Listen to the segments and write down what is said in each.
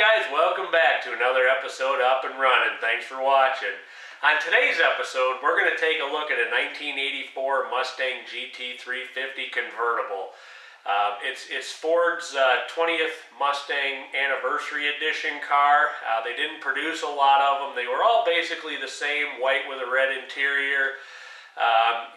guys, welcome back to another episode of Up-N-Runnin. Thanks for watching. On today's episode, we're going to take a look at a 1984 Mustang GT350 Convertible. It's Ford's 20th Mustang Anniversary Edition car. They didn't produce a lot of them. They were all basically the same, white with a red interior.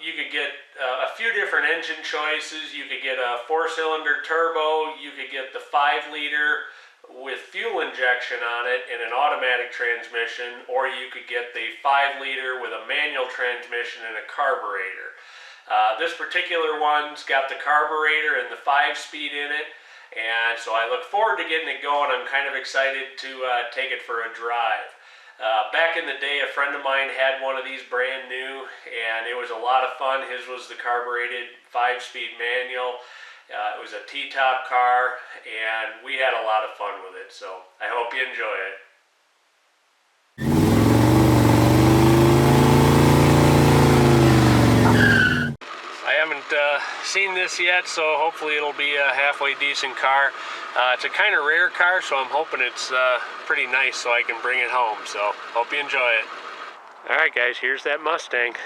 You could get a few different engine choices. You could get a 4-cylinder turbo. You could get the 5-liter with fuel injection on it and an automatic transmission, or you could get the 5-liter with a manual transmission and a carburetor. This particular one's got the carburetor and the 5-speed in it, and so I look forward to getting it going. I'm kind of excited to take it for a drive. Back in the day, a friend of mine had one of these brand new, and it was a lot of fun. His was the carbureted 5-speed manual. It was a T-top car, and we had a lot of fun with it, so I hope you enjoy it. I haven't seen this yet, so hopefully it'll be a halfway decent car. It's a kind of rare car, so I'm hoping it's pretty nice so I can bring it home, so hope you enjoy it. Alright guys, here's that Mustang.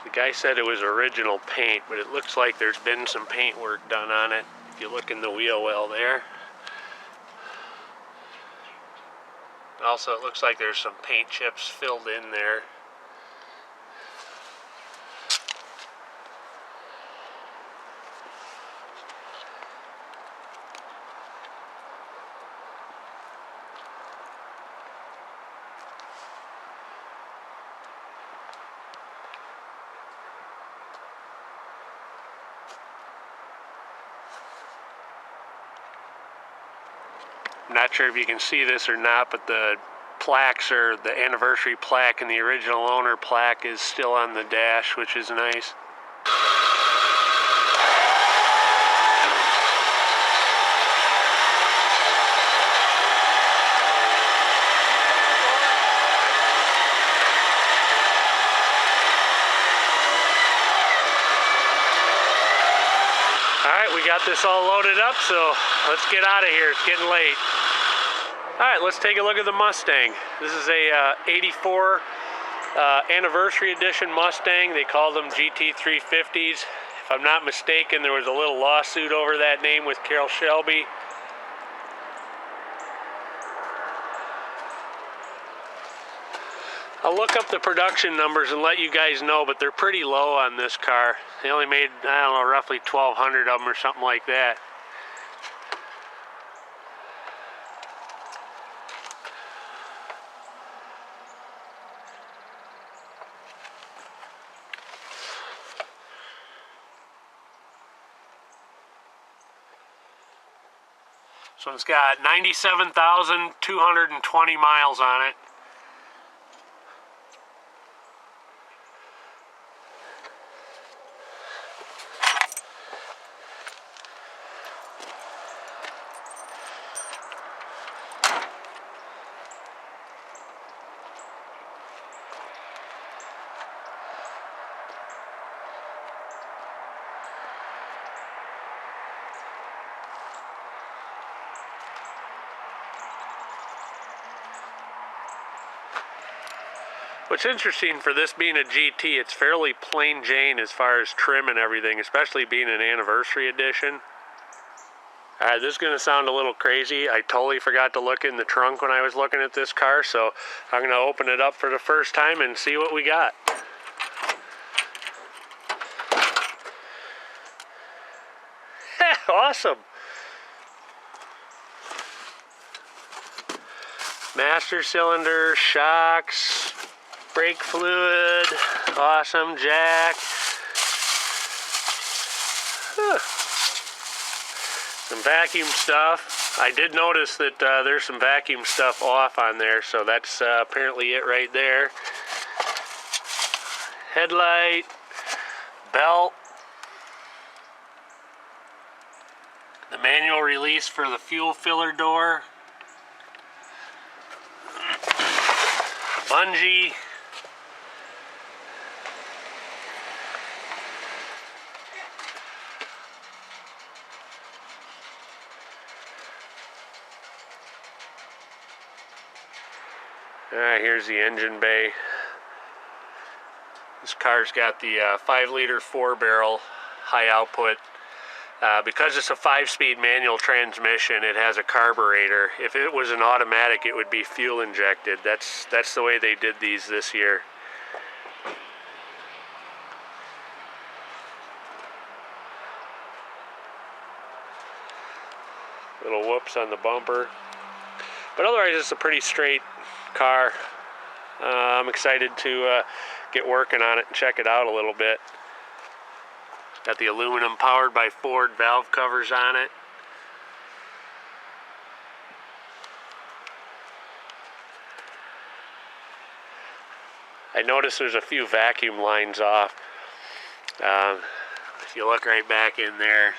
The guy said it was original paint, but it looks like there's been some paint work done on it. If you look in the wheel well there. Also, it looks like there's some paint chips filled in there. I'm not sure if you can see this or not, but the plaques, or the anniversary plaque and the original owner plaque, is still on the dash, which is nice. Alright, we got this all loaded up, so let's get out of here. It's getting late. Alright, let's take a look at the Mustang. This is a 84 Anniversary Edition Mustang. They call them GT350s. If I'm not mistaken, there was a little lawsuit over that name with Carroll Shelby. I'll look up the production numbers and let you guys know, but they're pretty low on this car. They only made, I don't know, roughly 1,200 of them or something like that. So it's got 97,220 miles on it. What's interesting for this being a GT, it's fairly plain Jane as far as trim and everything, especially being an anniversary edition. Alright, this is going to sound a little crazy. I totally forgot to look in the trunk when I was looking at this car, so I'm going to open it up for the first time and see what we got. Awesome! Master cylinder, shocks, brake fluid, awesome, jack. Some vacuum stuff. I did notice that there's some vacuum stuff off on there, so that's apparently it right there. Headlight, belt, the manual release for the fuel filler door, bungee, alright, here's the engine bay. This car's got the 5-liter 4-barrel high output. Because it's a 5-speed manual transmission, it has a carburetor. If it was an automatic, it would be fuel injected. That's the way they did these this year. Little whoops on the bumper. But otherwise, it's a pretty straight car. I'm excited to get working on it and check it out a little bit. Got the aluminum powered by Ford valve covers on it. I noticed there's a few vacuum lines off. If you look right back in there,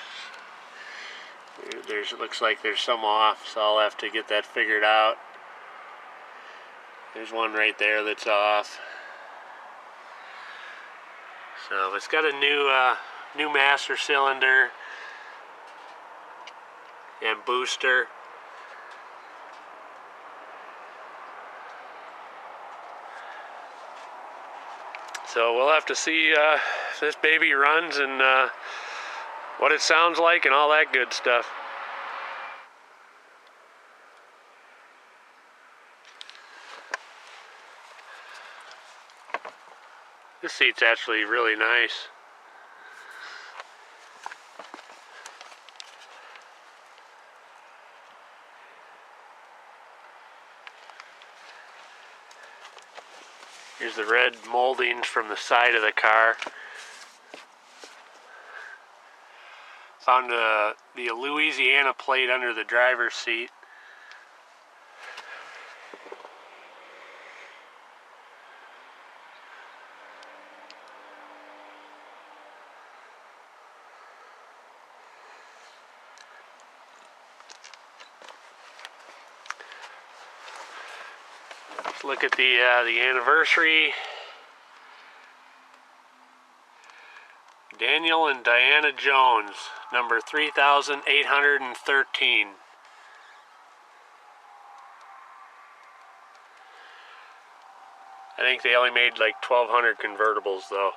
it looks like there's some off, so I'll have to get that figured out. There's one right there that's off. So it's got a new master cylinder and booster. So we'll have to see if this baby runs and what it sounds like and all that good stuff. This seat's actually really nice. Here's the red moldings from the side of the car. Found the Louisiana plate under the driver's seat. Let's look at the anniversary. Daniel and Diana Jones, number 3813. I think they only made like 1,200 convertibles though.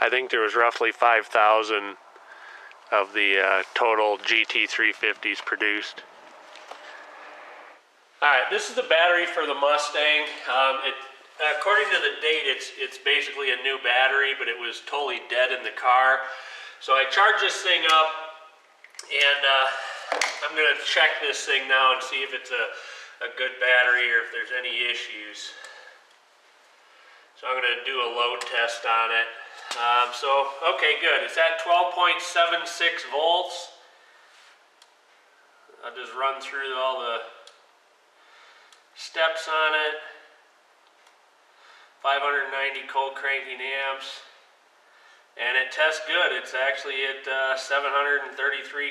I think there was roughly 5,000 of the total GT350s produced. Alright, this is the battery for the Mustang. According to the date, it's basically a new battery, but it was totally dead in the car. So I charged this thing up, and I'm going to check this thing now and see if it's a good battery or if there's any issues. So I'm going to do a load test on it. Okay, good. It's at 12.76 volts. I'll just run through all the steps on it. 590 cold cranking amps, and it tests good. It's actually at 733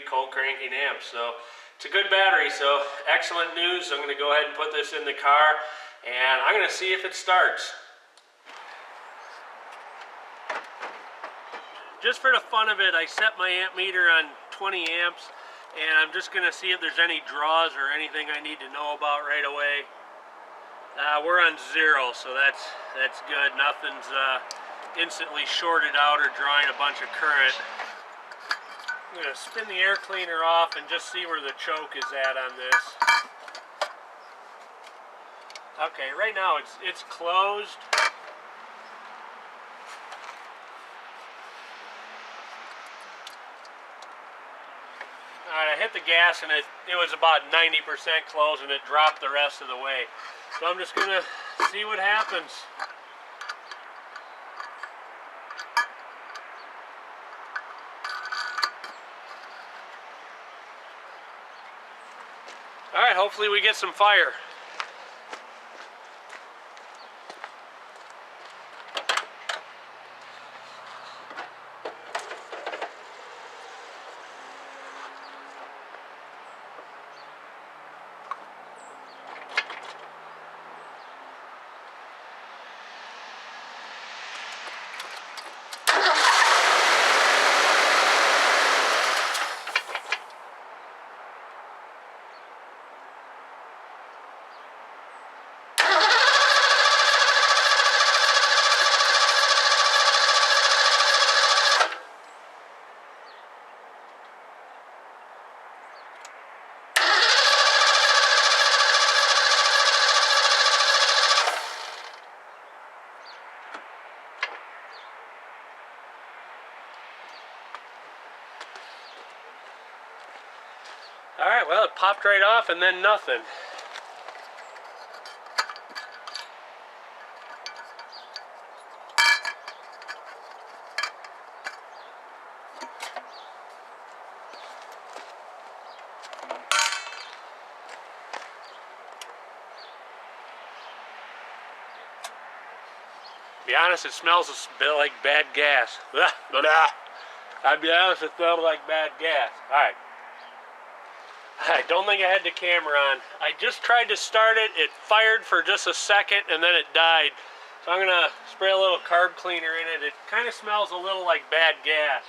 cold cranking amps, so it's a good battery. So excellent news. I'm going to go ahead and put this in the car, and I'm going to see if it starts. Just for the fun of it, I set my amp meter on 20 amps, and I'm just going to see if there's any draws or anything I need to know about right away. We're on 0, so that's good. Nothing's instantly shorted out or drawing a bunch of current. I'm going to spin the air cleaner off and just see where the choke is at on this. Okay, right now it's closed. Alright, I hit the gas and it was about 90% closed and it dropped the rest of the way. So I'm just going to see what happens. Alright, hopefully we get some fire. Alright, well, it popped right off and then nothing. To be honest, it smells a bit like bad gas. I'd be honest, it smelled like bad gas. Alright. I don't think I had the camera on. I just tried to start it. It fired for just a second and then it died. So I'm going to spray a little carb cleaner in it. It kind of smells a little like bad gas.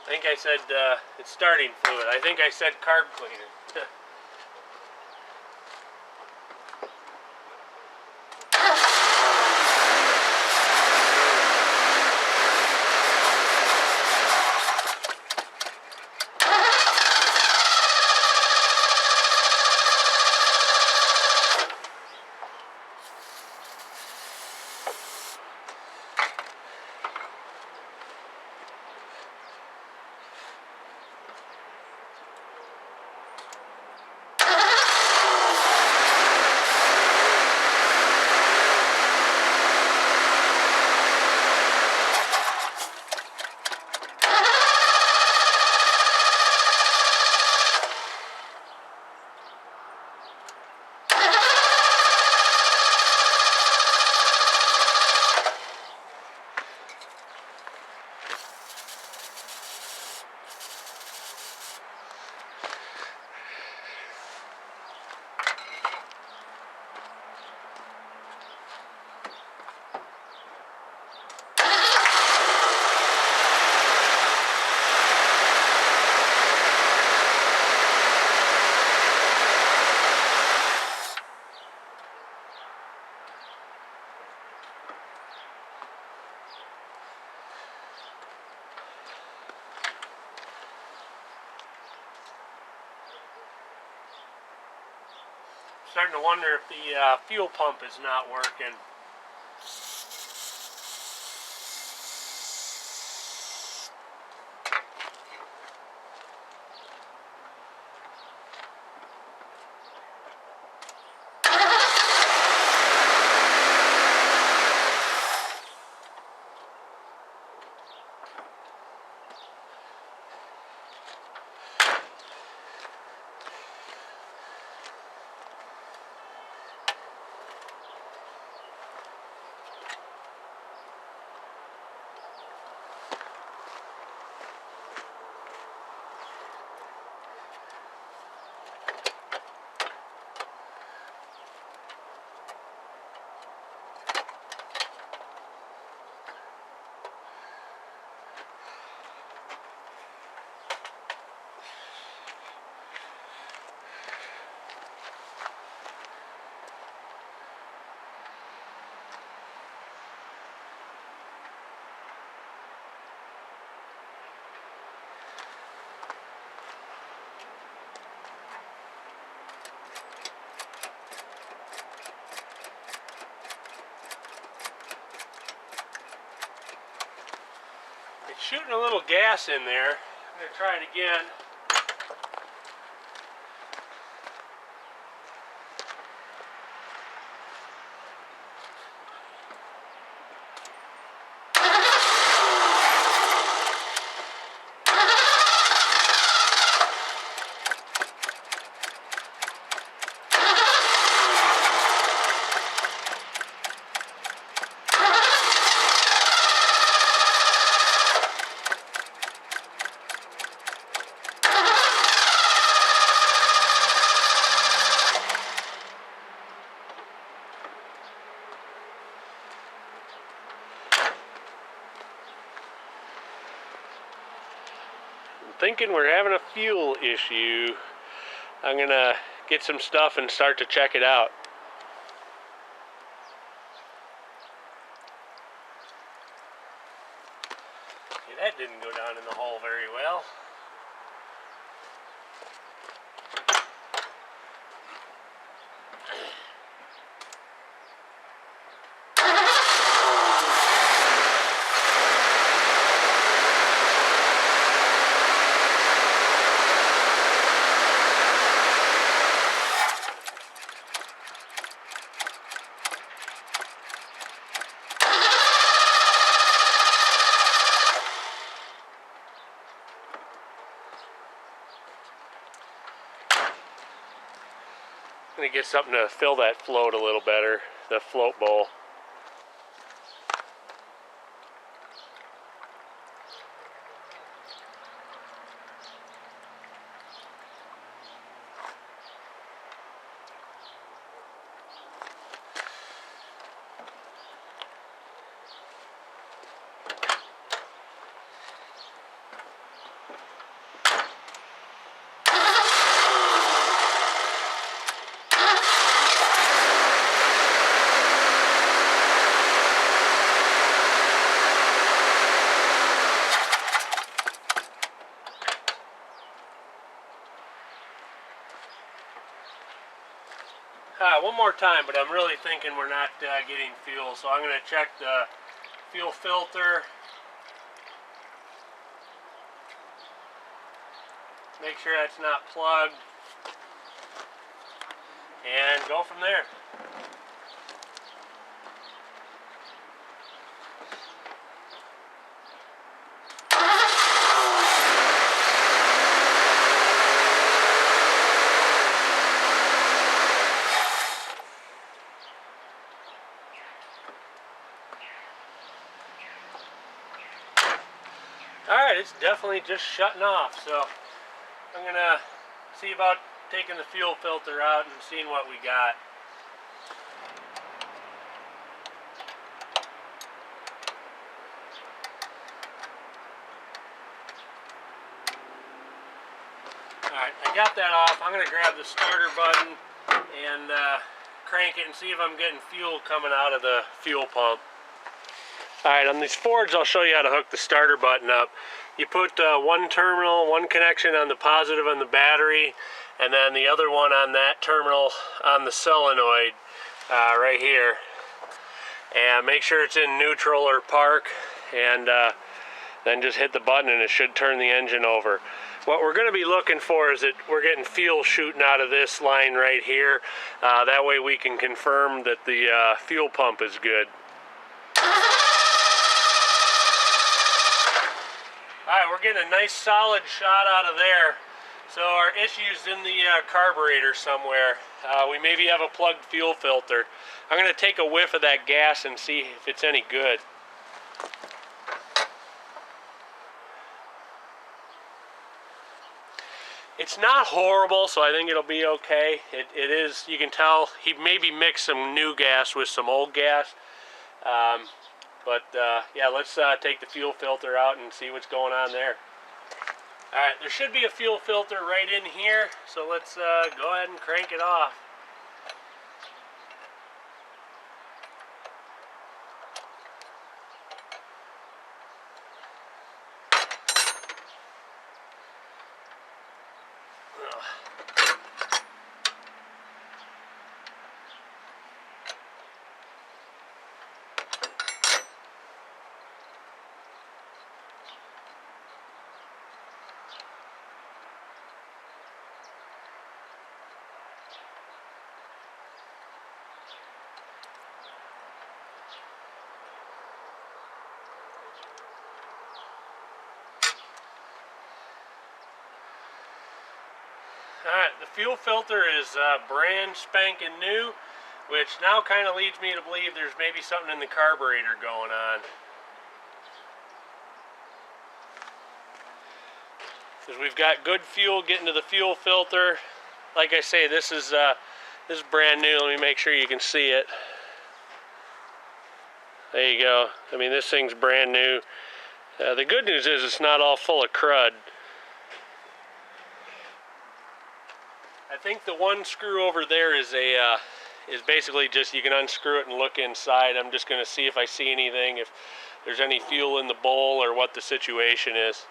I think I said it's starting fluid. I think I said carb cleaner. Starting to wonder if the fuel pump is not working. shooting a little gas in there. I'm going to try it again. Thinking we're having a fuel issue. I'm gonna get some stuff and start to check it out. Okay, that didn't go down in the hole very well. I'm going to get something to fill that float a little better, the float bowl. One more time, but I'm really thinking we're not getting fuel, so I'm going to check the fuel filter. Make sure that's not plugged, and go from there. Alright, it's definitely just shutting off, so I'm going to see about taking the fuel filter out and seeing what we got. Alright, I got that off. I'm going to grab the starter button and crank it and see if I'm getting fuel coming out of the fuel pump. Alright, on these Fords, I'll show you how to hook the starter button up. You put one terminal, one connection on the positive on the battery, and then the other one on that terminal on the solenoid right here. And make sure it's in neutral or park, and then just hit the button and it should turn the engine over. What we're going to be looking for is that we're getting fuel shooting out of this line right here. That way we can confirm that the fuel pump is good. Alright, we're getting a nice solid shot out of there. So our issue's in the carburetor somewhere. We maybe have a plugged fuel filter. I'm going to take a whiff of that gas and see if it's any good. It's not horrible, so I think it'll be okay. It is, you can tell, he maybe mixed some new gas with some old gas. Yeah, let's take the fuel filter out and see what's going on there. Alright, there should be a fuel filter right in here, so let's go ahead and crank it off. Alright, the fuel filter is brand spanking new, which now kind of leads me to believe there's maybe something in the carburetor going on. Because we've got good fuel getting to the fuel filter. Like I say, this is brand new. Let me make sure you can see it. There you go. I mean, this thing's brand new. The good news is it's not all full of crud. I think the one screw over there is basically just, you can unscrew it and look inside. I'm just going to see if I see anything, if there's any fuel in the bowl or what the situation is.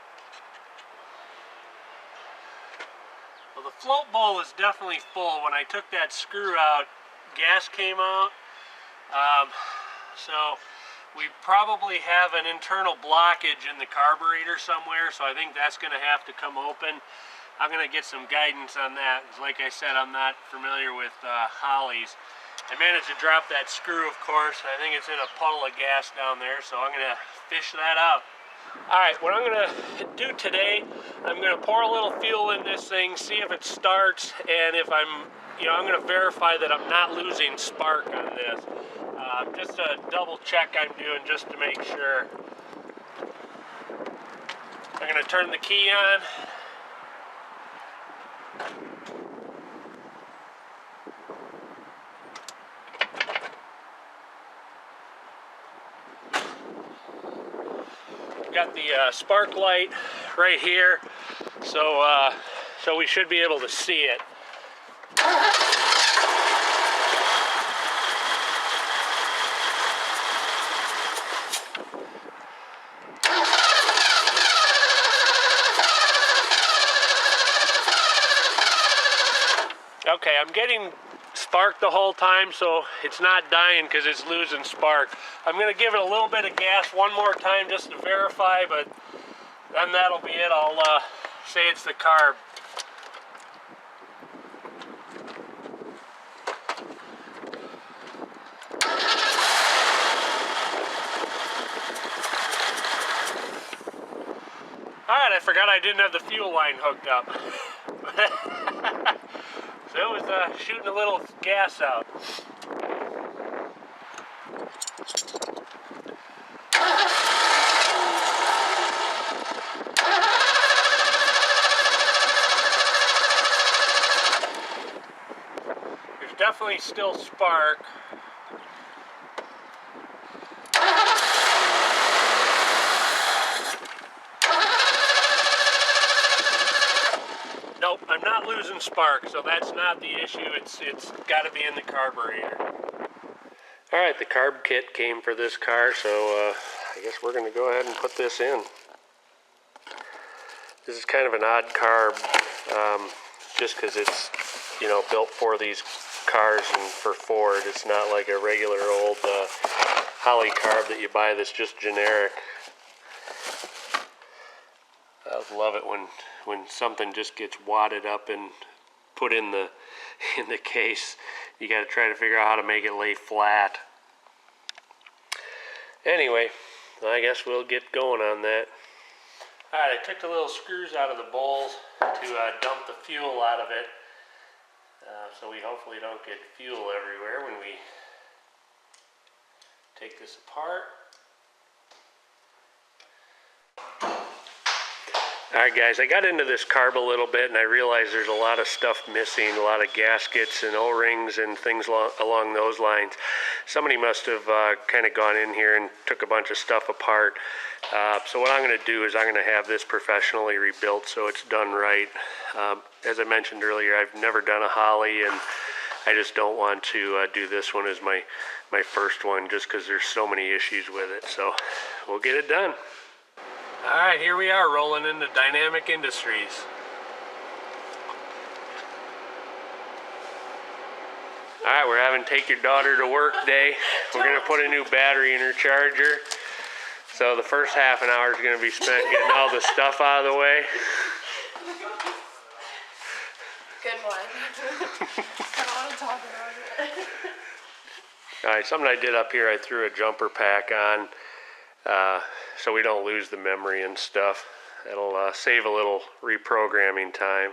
Well, the float bowl is definitely full. When I took that screw out, gas came out. So we probably have an internal blockage in the carburetor somewhere, so I think that's going to have to come open. I'm going to get some guidance on that, because like I said, I'm not familiar with Hollies. I managed to drop that screw, of course. I think it's in a puddle of gas down there, so I'm going to fish that out. Alright, what I'm going to do today, I'm going to pour a little fuel in this thing, see if it starts, and if I'm going to verify that I'm not losing spark on this. Just a double check I'm doing just to make sure. I'm going to turn the key on. Got the spark light right here, so we should be able to see it. Okay, I'm getting spark the whole time, so it's not dying because it's losing spark. I'm going to give it a little bit of gas one more time just to verify, but then that'll be it. I'll say it's the carb. Alright, I forgot I didn't have the fuel line hooked up. So it was shooting a little gas out. There's definitely still spark. Nope, I'm not losing spark, so that's not the issue. It's got to be in the carburetor. Alright, the carb kit came for this car, so I guess we're going to go ahead and put this in. This is kind of an odd carb, just because it's, built for these cars and for Ford. It's not like a regular old Holley carb that you buy that's just generic. I love it when something just gets wadded up and put in the case. You got to try to figure out how to make it lay flat. Anyway, I guess we'll get going on that. Alright, I took the little screws out of the bowls to dump the fuel out of it, so we hopefully don't get fuel everywhere when we take this apart. Alright guys, I got into this carb a little bit and I realized there's a lot of stuff missing, a lot of gaskets and O-rings and things along those lines. Somebody must have kind of gone in here and took a bunch of stuff apart. So what I'm going to do is I'm going to have this professionally rebuilt so it's done right. As I mentioned earlier, I've never done a Holley, and I just don't want to do this one as my first one just because there's so many issues with it. So we'll get it done. Alright, here we are rolling into Dynamic Industries. Alright, we're having take your daughter to work day. We're going to put a new battery in her charger. So the first half an hour is going to be spent getting all the stuff out of the way. Good one. I don't want to talk about it. Alright, something I did up here, I threw a jumper pack on. So we don't lose the memory and stuff. It'll save a little reprogramming time.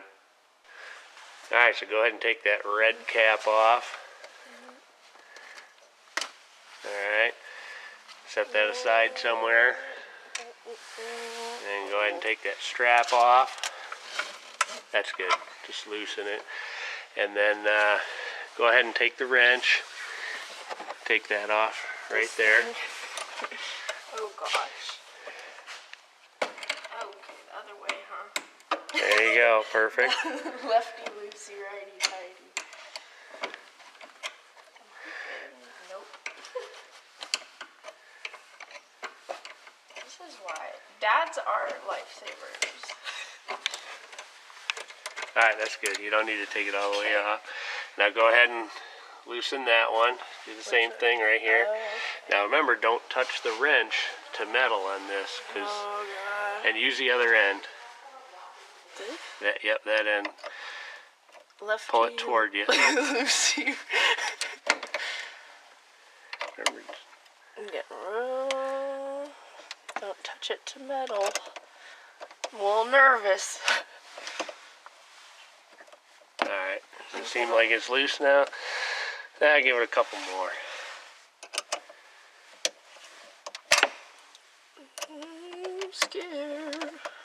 Alright, so go ahead and take that red cap off. Alright, set that aside somewhere. And go ahead and take that strap off. That's good, just loosen it. And then go ahead and take the wrench. Take that off right there. Oh gosh. Okay, the other way, huh? There you go, perfect. Lefty loosey, righty tighty. Nope. This is why dads are lifesavers. Alright, that's good. You don't need to take it all the way off. Now go ahead and loosen that one. Do the same thing right here. Oh, okay. Now remember, don't touch the wrench to metal on this, Oh god. and use the other end. This? Yep, that end. Lefty. Pull it toward you. Lucy. Remember, Get real. Don't touch it to metal. I'm a little nervous. alright, does it seem like it's loose now? Now give it a couple more. I'm scared.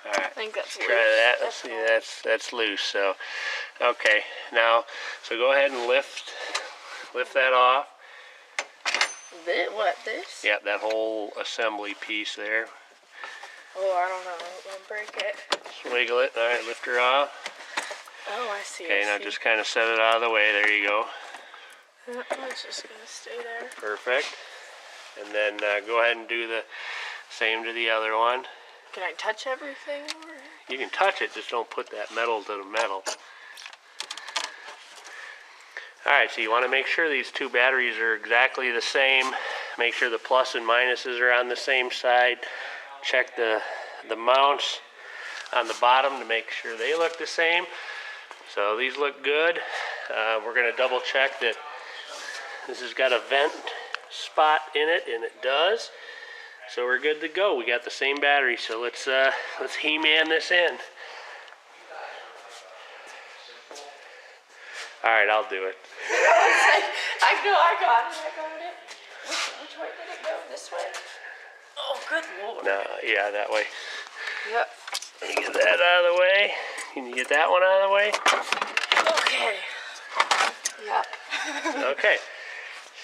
Alright, I think that's loose. try that. Let's see, that's loose. So, okay, now, so go ahead and lift that off. What, this? Yep, that whole assembly piece there. Oh, I don't know. I'll break it. Just wiggle it. Alright, lift her off. Oh, I see. Okay, I now see. just kind of set it out of the way. There you go. It's just gonna stay there. Perfect. And then go ahead and do the same to the other one. Can I touch everything? Or? You can touch it, just don't put that metal to the metal. Alright, so you want to make sure these two batteries are exactly the same. Make sure the plus and minuses are on the same side. Check the mounts on the bottom to make sure they look the same. So these look good. We're going to double check that this has got a vent spot in it, and it does. So we're good to go. We got the same battery, so let's He-Man this in. Alright, I'll do it. I know, I got it. Which way did it go? This way? Oh, good lord. No, yeah, that way. Yep. You get that out of the way. Can you get that one out of the way? Okay. Yep. Okay.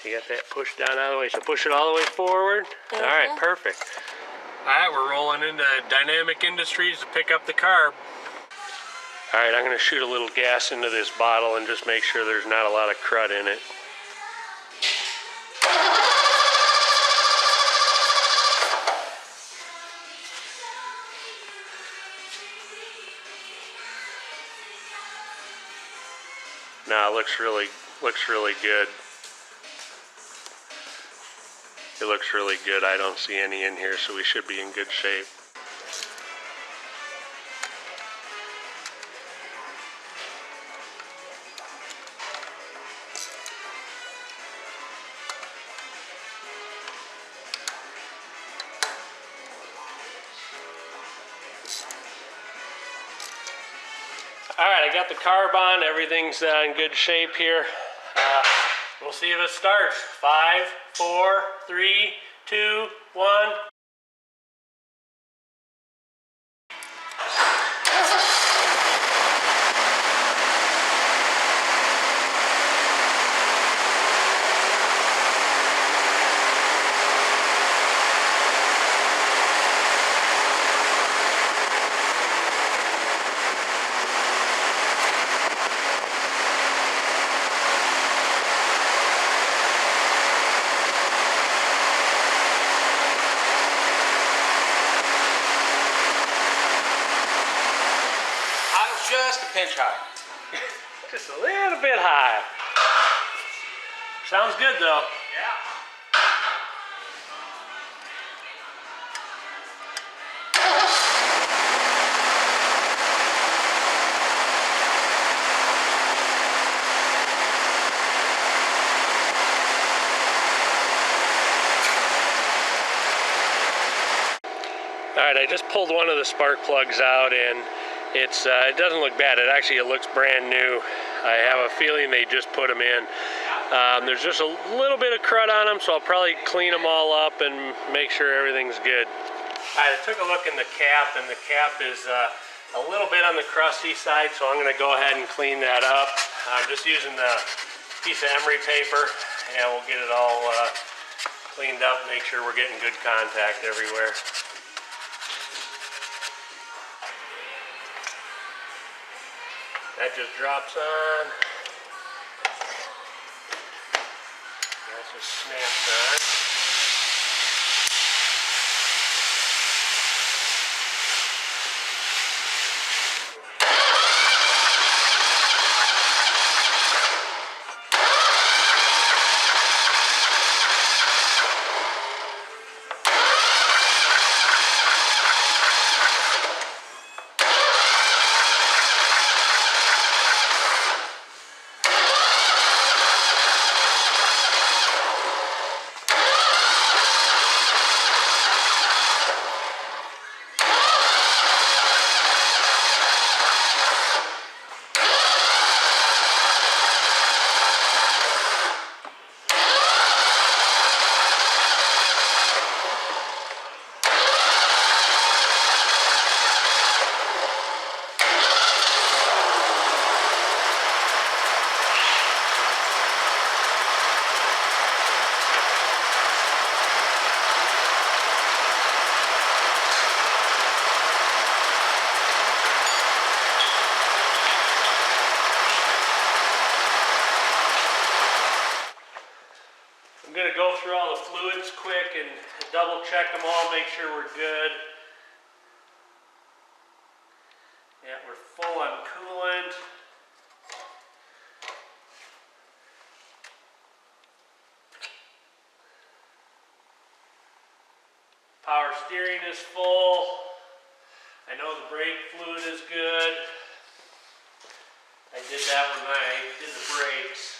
So you got that pushed down out of the way. So push it all the way forward. All right, perfect. All right, we're rolling into Dynamic Industries to pick up the carb. All right, I'm going to shoot a little gas into this bottle and just make sure there's not a lot of crud in it. No, it looks really good. It looks really good. I don't see any in here, so we should be in good shape. Alright, I got the carb on. Everything's in good shape here. We'll see if it starts. 5, 4, 3, 2, 1. Just a pinch high. Just a little bit high. Sounds good though. Yeah. Alright, I just pulled one of the spark plugs out and it doesn't look bad. It looks brand new. I have a feeling they just put them in. There's just a little bit of crud on them, so I'll probably clean them all up and make sure everything's good. I took a look in the cap, and the cap is a little bit on the crusty side, so I'm going to go ahead and clean that up. I'm just using the piece of emery paper, and we'll get it all cleaned up, make sure we're getting good contact everywhere. That just drops on. That just snaps on. I'm going to go through all the fluids quick and double check them all, make sure we're good. Yeah, we're full on coolant. Power steering is full. I know the brake fluid is good. I did that when I did the brakes.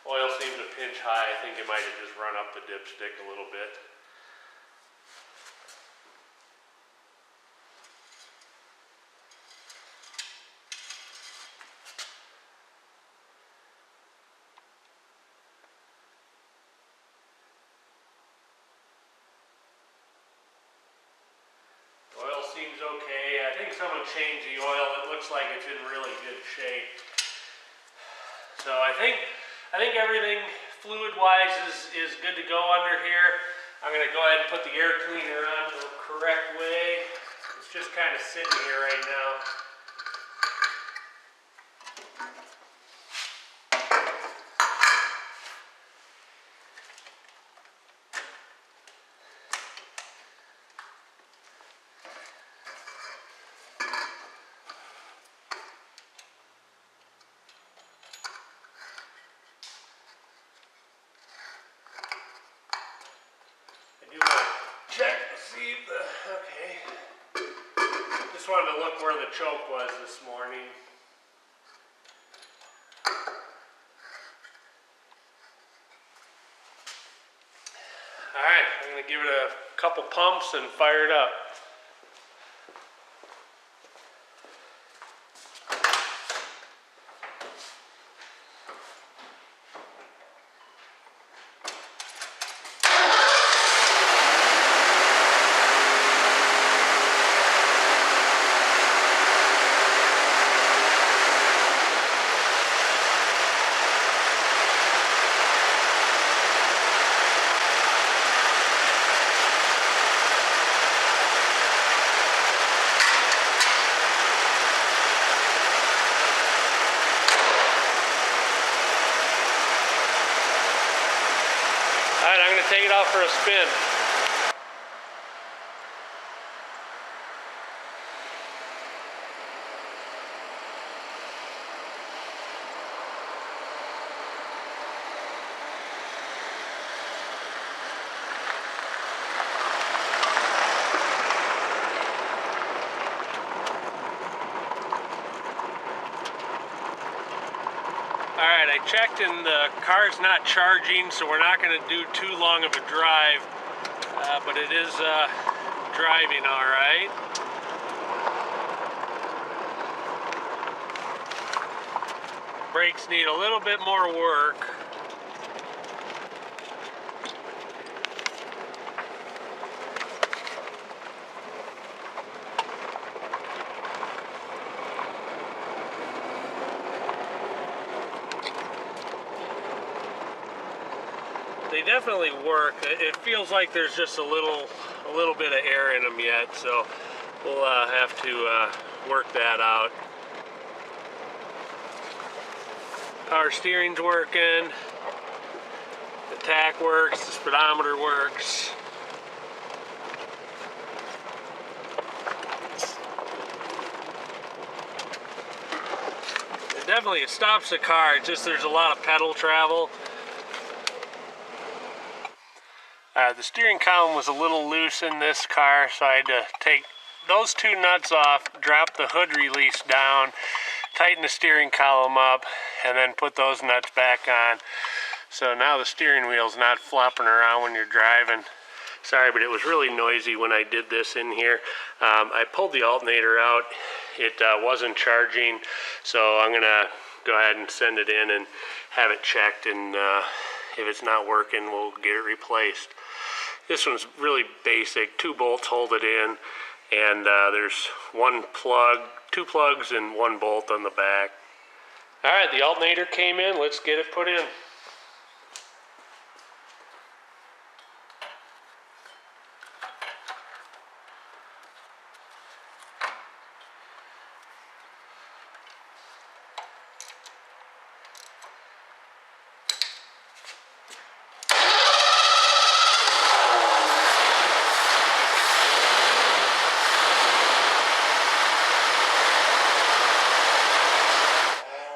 Oil seemed to pinch high. I think it might have just run up the dipstick a little bit. Oil seems okay. I think someone changed the oil. It looks like it's in really good shape. So I think everything fluid-wise is good to go under here. I'm going to go ahead and put the air cleaner on the correct way. It's just kind of sitting here right now. Check to see if okay. Just wanted to look where the choke was this morning. Alright, I'm going to give it a couple pumps and fire it up. Take it out for a spin. Alright, I checked and the car's not charging, so we're not going to do too long of a drive, but it is driving all right. Brakes need a little bit more work. They definitely work. It feels like there's just a little bit of air in them yet, so we'll have to work that out. Power steering's working. The tach works. The speedometer works. It stops the car. It's just there's a lot of pedal travel. The steering column was a little loose in this car, so I had to take those two nuts off, drop the hood release down, tighten the steering column up, and then put those nuts back on. So now the steering wheel's not flopping around when you're driving. Sorry, but it was really noisy when I did this in here. I pulled the alternator out. It wasn't charging, so I'm gonna go ahead and send it in and have it checked, and if it's not working, we'll get it replaced. This one's really basic. 2 bolts hold it in, and there's 1 plug, 2 plugs, and 1 bolt on the back. All right, the alternator came in. Let's get it put in.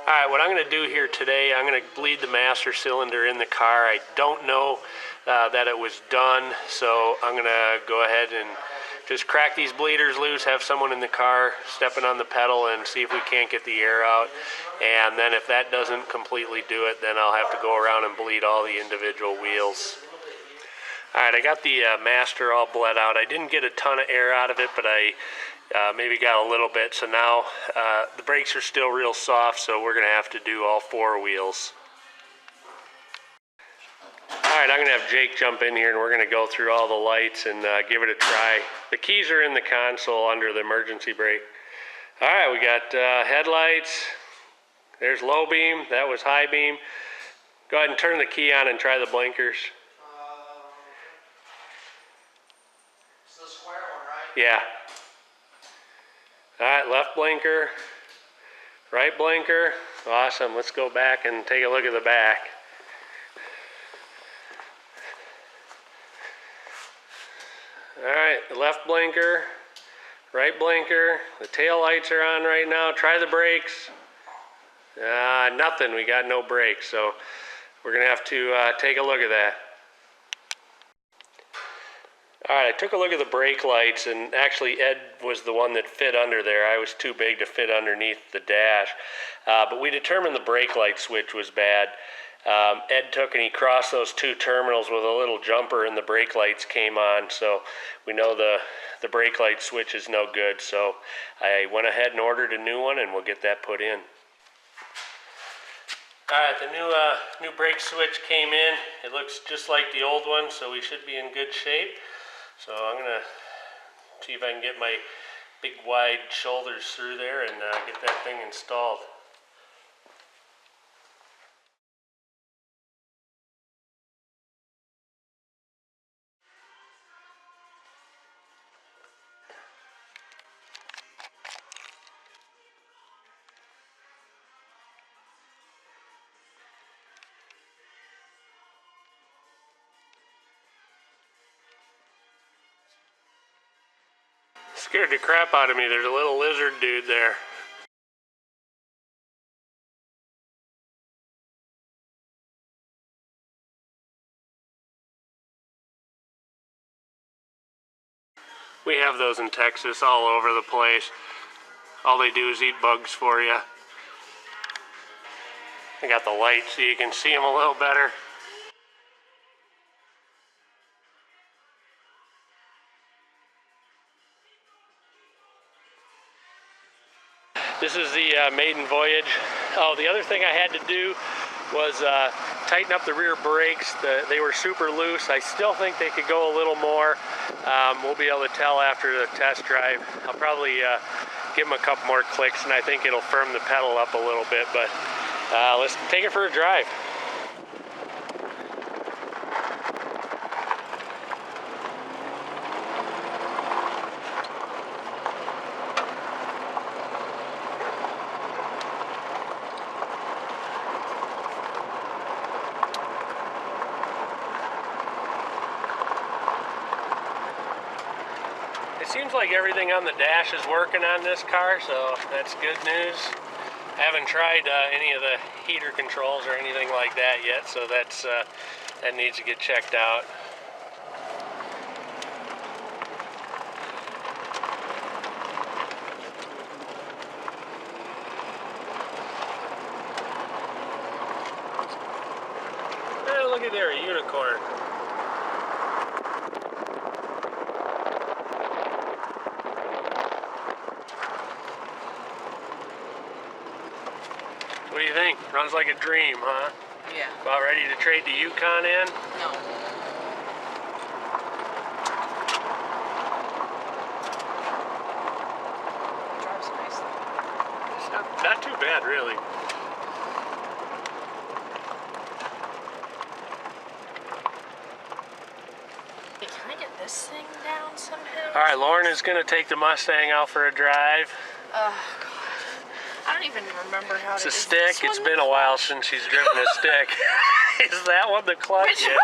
Alright, what I'm going to do here today, I'm going to bleed the master cylinder in the car. I don't know that it was done, so I'm going to go ahead and just crack these bleeders loose, have someone in the car stepping on the pedal and see if we can't get the air out. And then if that doesn't completely do it, then I'll have to go around and bleed all the individual wheels. Alright, I got the master all bled out. I didn't get a ton of air out of it, but I maybe got a little bit. So now the brakes are still real soft, so we're going to have to do all 4 wheels. Alright, I'm going to have Jake jump in here and we're going to go through all the lights and give it a try. The keys are in the console under the emergency brake. Alright, we got headlights. There's low beam. That was high beam. Go ahead and turn the key on and try the blinkers. It's the square one, right? Yeah. Alright, left blinker, right blinker. Awesome. Let's go back and take a look at the back. Alright, the left blinker, right blinker. The tail lights are on right now. Try the brakes. Nothing. We got no brakes, so we're going to have to take a look at that. Alright, I took a look at the brake lights, and actually Ed was the one that fit under there. I was too big to fit underneath the dash. But we determined the brake light switch was bad. Ed took and he crossed those 2 terminals with a little jumper and the brake lights came on. So we know the brake light switch is no good. So I went ahead and ordered a new one and we'll get that put in. Alright, the new brake switch came in. It looks just like the old one, so we should be in good shape. So I'm going to see if I can get my big wide shoulders through there and get that thing installed. Scared the crap out of me. There's a little lizard dude there. We have those in Texas all over the place. All they do is eat bugs for you. I got the light so you can see them a little better. This is the maiden voyage. Oh, the other thing I had to do was tighten up the rear brakes. They were super loose. I still think they could go a little more. We'll be able to tell after the test drive. I'll probably give them a couple more clicks and I think it'll firm the pedal up a little bit, but let's take it for a drive. It seems like everything on the dash is working on this car, so that's good news. I haven't tried any of the heater controls or anything like that yet, so that needs to get checked out. Oh, look at there, a unicorn. What do you think? Runs like a dream, huh? Yeah. About ready to trade the Yukon in? No. It drives nicely. It's not too bad, really. Hey, can I get this thing down somehow? All right, Lauren is going to take the Mustang out for a drive. Oh, God. I don't even remember how It's to... a stick. It's been a while since she's driven a stick. Is that one the clutch? Which Yeah.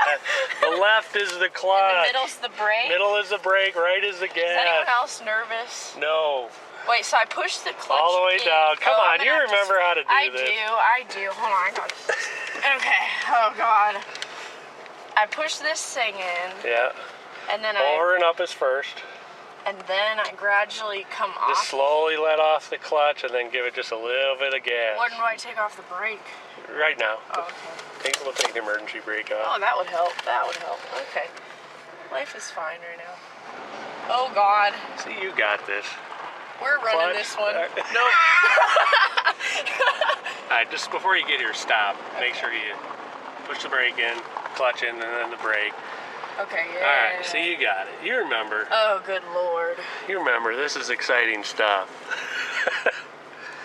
The left is the clutch. And the middle's the brake? Middle is the brake, right is the gas. Is anyone else nervous? No. Wait, so I push the clutch All the way in. down. Come Oh, on, I'm gonna you have to remember how to do this. I do. Hold on, I got this. Okay, oh God. I push this thing in, Yeah. and then Over and up is first. I gradually come Just off. slowly let off the clutch and then give it just a little bit of gas. When do I take off the brake? Right now. Oh, okay. We'll take the emergency brake Oh, off. that would help. That would help. Okay. Life is fine right now. Oh God. See, you got this. We're running Clutch. this one. Nope. Alright, just before you get here, stop. Make sure you push the brake in, clutch in, and then the brake. Okay, yeah. Alright, see, you got it. You remember. Oh, good Lord. You remember, this is exciting stuff. I'm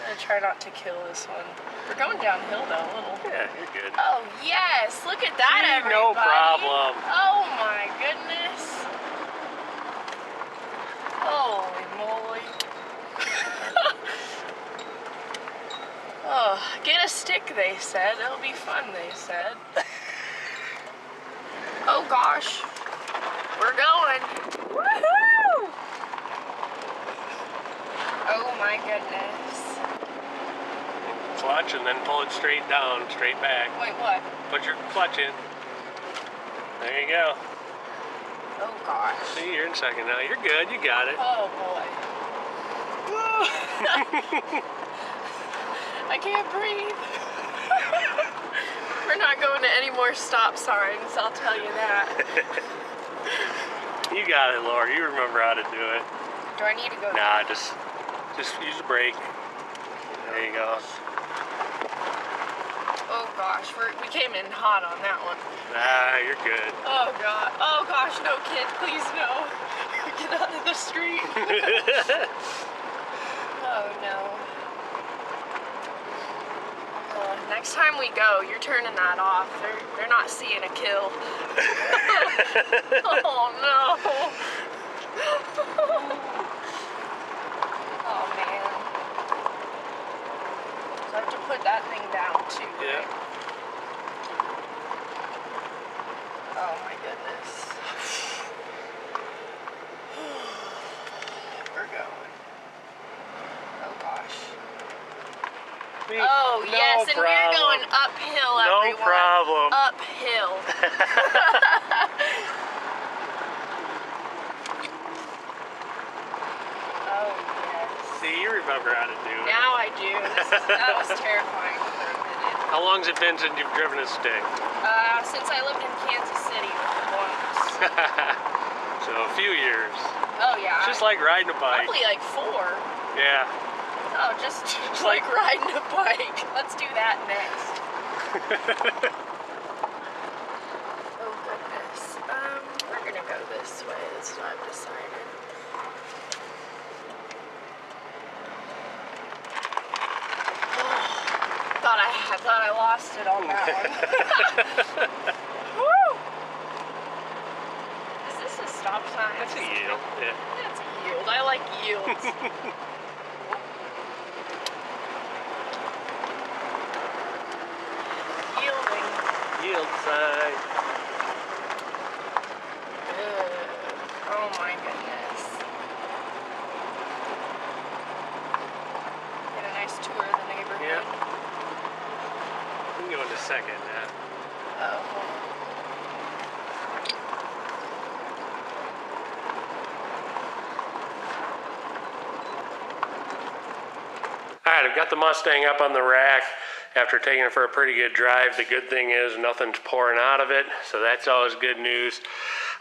gonna try not to kill this one. We're going downhill though, a little. Yeah, you're good. Oh yes, look at that, See, everybody. no problem. Oh my goodness. Holy moly. Oh, get a stick, they said. It'll be fun, they said. Oh gosh. We're going. Woohoo! Oh my goodness. Clutch and then pull it straight down, straight back. Wait, what? Put your clutch in. There you go. Oh gosh. See, you're in second now. You're good, you got it. Oh boy. I can't breathe. We're not going to any more stop signs, I'll tell you that. You got it, Laura. You remember how to do it. Do I need to go? Nah, just use the brake. There you go. Oh gosh, we came in hot on that one. Ah, you're good. Oh god. Oh gosh, no kid, please no. Get out of the street. Oh no. Next time we go, you're turning that off. They're not seeing a kill. Oh no. Oh man. So I have to put that thing down too. Yeah. Right? Oh my goodness. We're going. Oh gosh. Oh, No yes, and problem. we're going uphill, No everyone. problem. Uphill. Oh, yes. See, you remember how to do it. Now I do. That was terrifying for a minute. How long's it been since you've driven a stick? Since I lived in Kansas City once. So a few years. Oh yeah. Just like riding a bike. Probably like 4. Yeah. Oh, just like riding a bike. Let's do that next. Oh goodness. We're gonna go this way. That's what I've decided. I thought I lost it on that one. Woo! Is this a stop sign? That's a yield. Yeah. That's a yield. I like yields. Yielding. Yield sign. Oh my goodness. Get a nice tour of the neighborhood. Yeah. We can go in a second now. Oh. Alright, I've got the Mustang up on the rack after taking it for a pretty good drive. The good thing is nothing's pouring out of it, so that's always good news.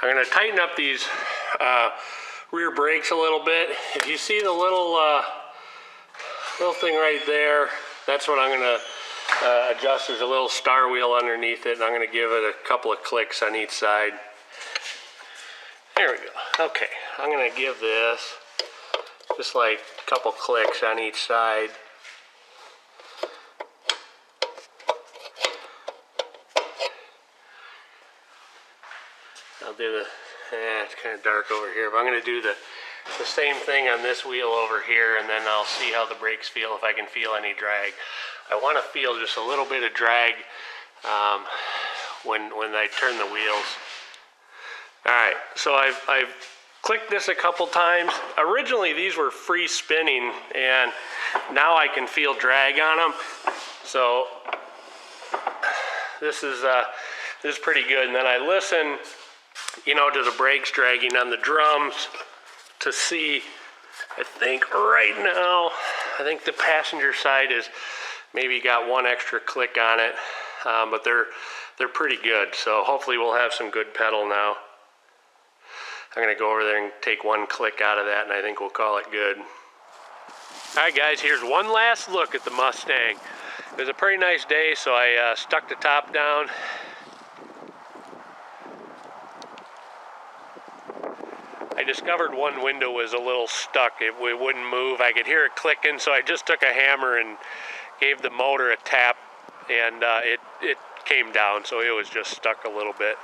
I'm going to tighten up these rear brakes a little bit. If you see the little thing right there, that's what I'm going to adjust. There's a little star wheel underneath it, and I'm going to give it a couple of clicks on each side. There we go. Okay, I'm going to give this just like a couple clicks on each side. I'll do the, it's kind of dark over here, but I'm going to do the same thing on this wheel over here, and then I'll see how the brakes feel, if I can feel any drag. I want to feel just a little bit of drag when I turn the wheels. Alright, so I've clicked this a couple times. Originally these were free spinning, and now I can feel drag on them. So this is pretty good. And then I listen, you know, to the brakes dragging on the drums to see. I think right now, I think the passenger side is maybe got one extra click on it, but they're pretty good. So hopefully we'll have some good pedal now. I'm going to go over there and take one click out of that, and I think we'll call it good. Alright guys, here's one last look at the Mustang. It was a pretty nice day, so I stuck the top down. I discovered one window was a little stuck. It wouldn't move. I could hear it clicking, so I just took a hammer and gave the motor a tap, and it came down, so it was just stuck a little bit.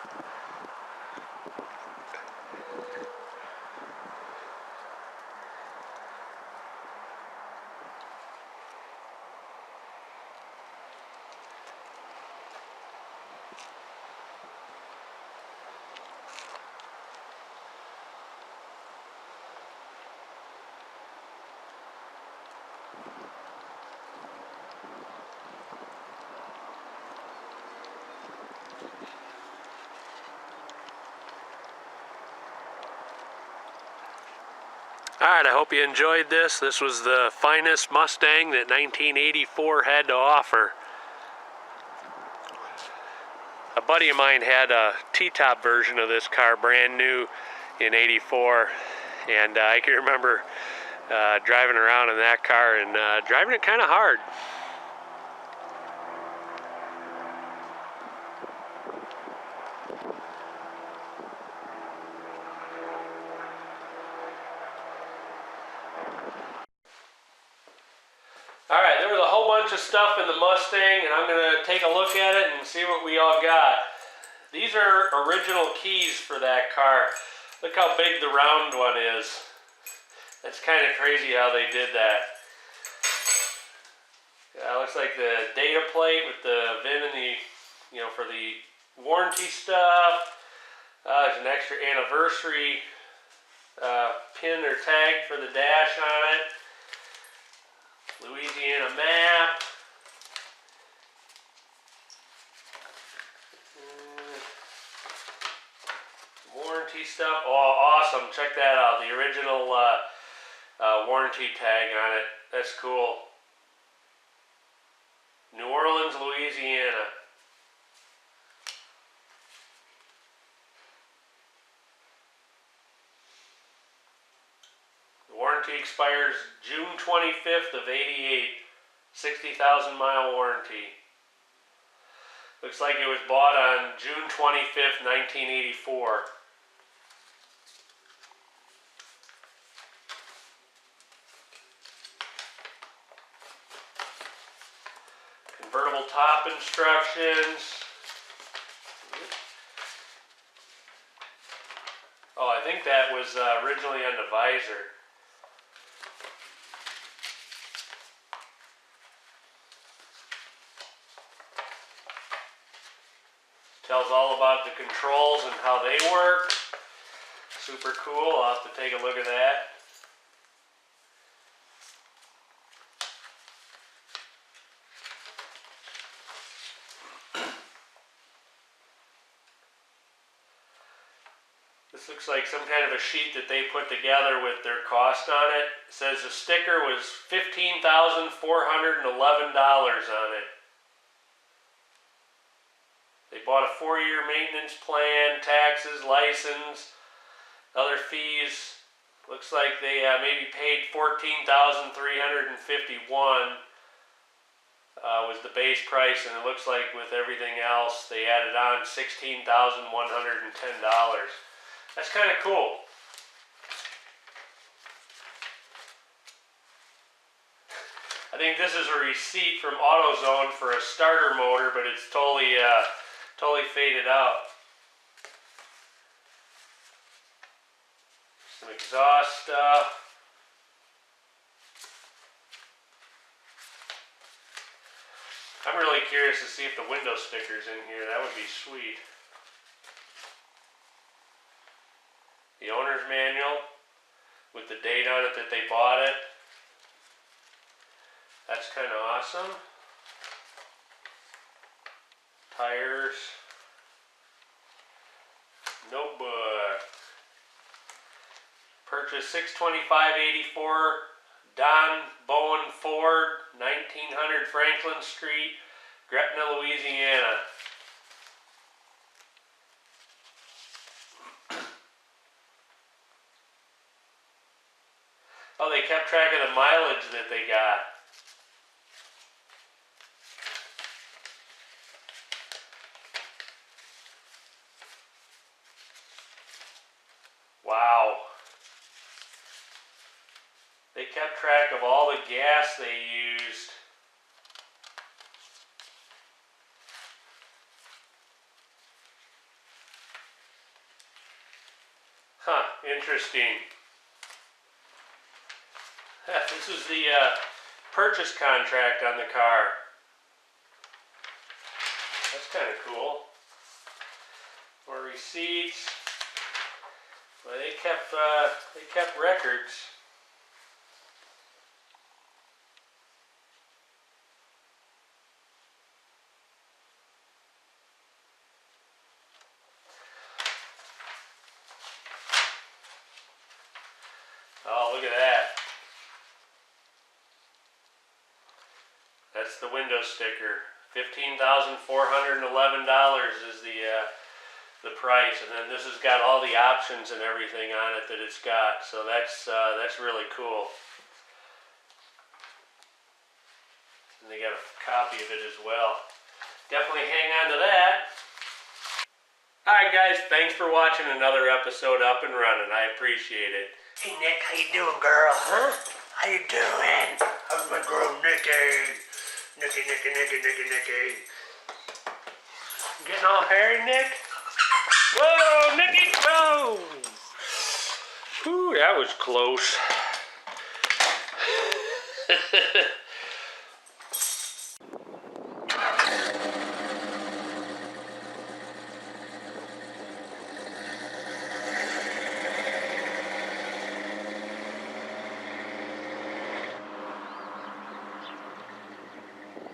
Alright, I hope you enjoyed this. This was the finest Mustang that 1984 had to offer. A buddy of mine had a T-top version of this car, brand new in '84, and I can remember driving around in that car and driving it kind of hard. Alright, there was a whole bunch of stuff in the Mustang, and I'm going to take a look at it and see what we all got. These are original keys for that car. Look how big the round one is. That's kind of crazy how they did that. Looks like the data plate with the VIN and the, you know, for the warranty stuff. There's an extra anniversary pin or tag for the dash on it. Louisiana map. Warranty stuff. Oh, awesome. Check that out. The original warranty tag on it. That's cool. New Orleans, Louisiana. The warranty expires June 25th of 88. 60,000 mile warranty. Looks like it was bought on June 25th, 1984. Convertible top instructions. Oh, I think that was originally on the visor. Tells all about the controls and how they work. Super cool. I'll have to take a look at that. This looks like some kind of a sheet that they put together with their cost on it. It says the sticker was $15,411 on it. They bought a 4-year maintenance plan, taxes, license, other fees. Looks like they maybe paid $14,351 was the base price, and it looks like with everything else they added on $16,110. That's kind of cool. I think this is a receipt from AutoZone for a starter motor, but it's totally faded out. Some exhaust stuff. I'm really curious to see if the window sticker's in here. That would be sweet. The owner's manual with the date on it that they bought it. That's kind of awesome. Tires. Notebook. Purchased 62584 Don Bowen Ford, 1900 Franklin Street, Gretna, Louisiana. Oh, they kept track of the mileage that they got. Wow. They kept track of all the gas they used. Huh, interesting. This is the purchase contract on the car. That's kind of cool. More receipts. Well, they kept records. Oh, look at that. That's the window sticker. $15,411 is the price, and then this has got all the options and everything on it that it's got. So that's really cool. And they got a copy of it as well. Definitely hang on to that. Alright guys, thanks for watching another episode Up and Running. I appreciate it. Hey Nick, how you doing, girl? Huh? How you doing? How's my girl Nikki? Nikki. Getting all hairy, Nick? Whoa, Nicky! Whoa! Whew, that was close.